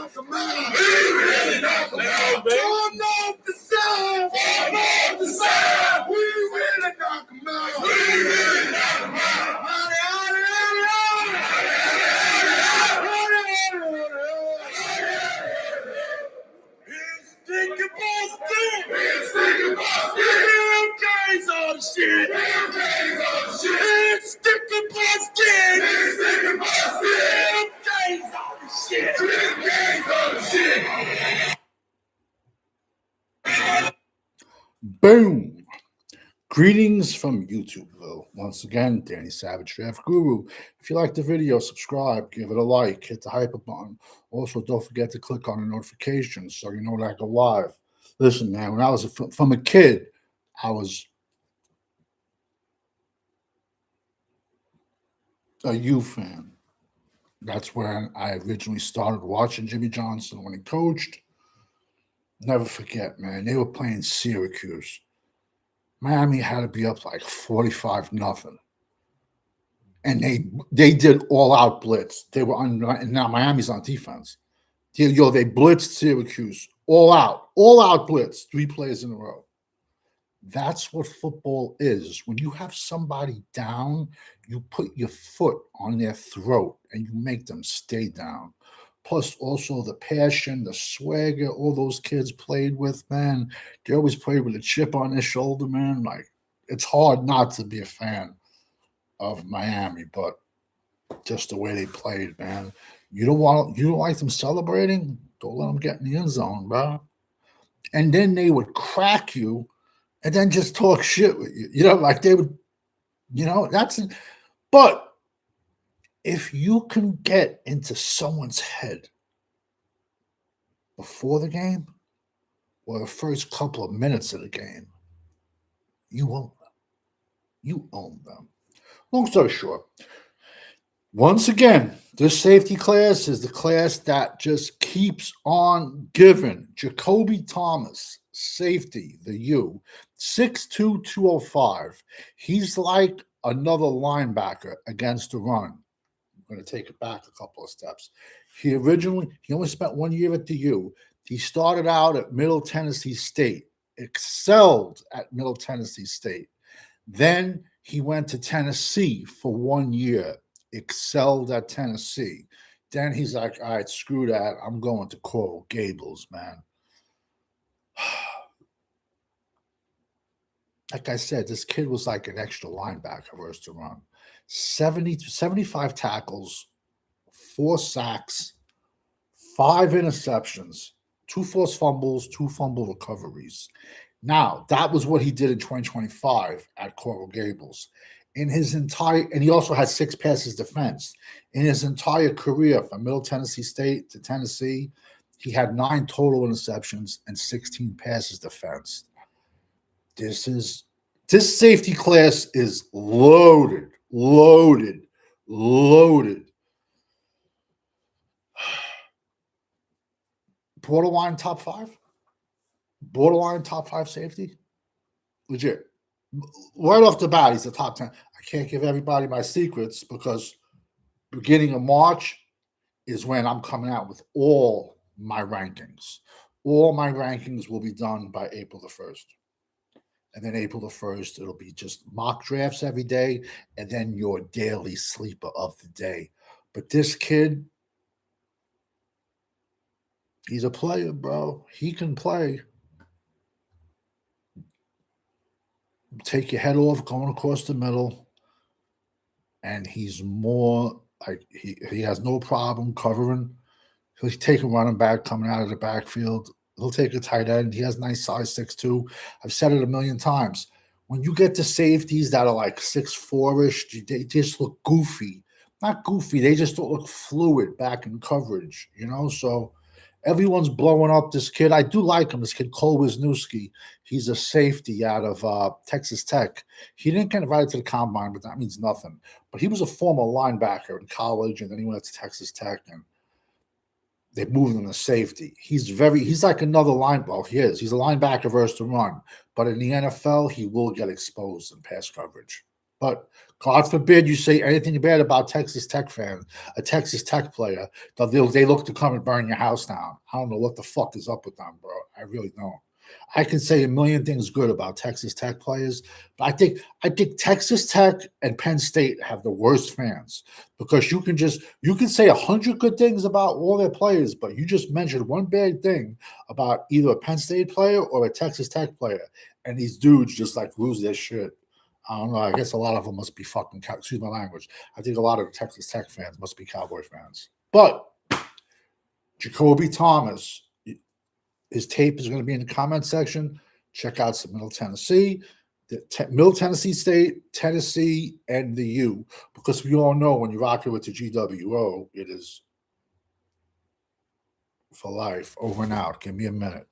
knock 'em out. We really knock 'em out. From north to south. From north to south. We really knock 'em out. We really knock 'em out. Howdy, howdy, howdy, howdy. Howdy, howdy, howdy. It's Stinky Boston. It's Stinky Boston. BMK's on the shit. BMK's on the shit. It's Stinky Boston. It's Stinky Boston. BMK's on the shit. BMK's on the shit. Boom. Greetings from YouTubeville. Once again, Danny Savage, Draft Guru. If you like the video, subscribe, give it a like, hit the hyper button. Also, don't forget to click on the notifications so you know when I go live. Listen, man, when I was from a kid, I was a U fan. That's when I originally started watching Jimmy Johnson when he coached. Never forget, man. They were playing Syracuse. Miami had to be up like 45-0. And they did all-out blitz. They were on, and now Miami's on defense. They blitzed Syracuse all-out blitz, 3 plays in a row. That's what football is. When you have somebody down, you put your foot on their throat and you make them stay down. Plus, also the passion, the swagger, all those kids played with, man. They always played with a chip on their shoulder, man. Like, it's hard not to be a fan of Miami, but just the way they played, man. You don't like them celebrating? Don't let them get in the end zone, bro. And then they would crack you and then just talk shit with you. You know, like they would, but if you can get into someone's head before the game or the first couple of minutes of the game, you own them. You own them. Long story short, once again, this safety class is the class that just keeps on giving. Jakobe Thomas, safety, the U, 6'2", 205. He's like another linebacker against the run. I'm going to take it back a couple of steps. He only spent 1 year at the U. He started out at Middle Tennessee State, excelled at Middle Tennessee State. Then he went to Tennessee for 1 year, excelled at Tennessee. Then he's like, all right, screw that. I'm going to Coral Gables, man. Like I said, this kid was like an extra linebacker versus the run. 75 tackles, 4 sacks, 5 interceptions, 2 forced fumbles, 2 fumble recoveries. Now, that was what he did in 2025 at Coral Gables. And he also had 6 passes defense. In his entire career from Middle Tennessee State to Tennessee, he had 9 total interceptions and 16 passes defense. This safety class is loaded. Borderline top 5? Borderline top 5 safety? Legit. Right off the bat, he's the top 10. I can't give everybody my secrets because beginning of March is when I'm coming out with all my rankings. All my rankings will be done by April the 1st. And then April the 1st, it'll be just mock drafts every day and then your daily sleeper of the day. But this kid, he's a player, bro. He can play. Take your head off going across the middle. And he's more like he has no problem covering. He'll take a running back coming out of the backfield. He'll take a tight end. He has nice size, 6'2". I've said it a million times. When you get to safeties that are like 6'4"-ish, they just look goofy. Not goofy. They just don't look fluid back in coverage, So everyone's blowing up this kid. I do like him, this kid, Cole Wisniewski. He's a safety out of Texas Tech. He didn't get invited to the combine, but that means nothing. But he was a former linebacker in college, and then he went to Texas Tech, and they moved him to safety. He's like another linebacker. He is. He's a linebacker versus the run. But in the NFL, he will get exposed in pass coverage. But God forbid you say anything bad about Texas Tech fans, a Texas Tech player, they look to come and burn your house down. I don't know what the fuck is up with them, bro. I really don't. I can say a million things good about Texas Tech players, but I think Texas Tech and Penn State have the worst fans because you can say 100 good things about all their players, but you just mentioned one bad thing about either a Penn State player or a Texas Tech player, and these dudes just like lose their shit. I don't know. I guess a lot of them must be fucking. Excuse my language. I think a lot of the Texas Tech fans must be Cowboy fans. But Jakobe Thomas, his tape is going to be in the comment section. Check out some Middle Tennessee, Middle Tennessee State, Tennessee, and the U. Because we all know when you're rocking with the GWO, it is for life. Over and out. Give me a minute.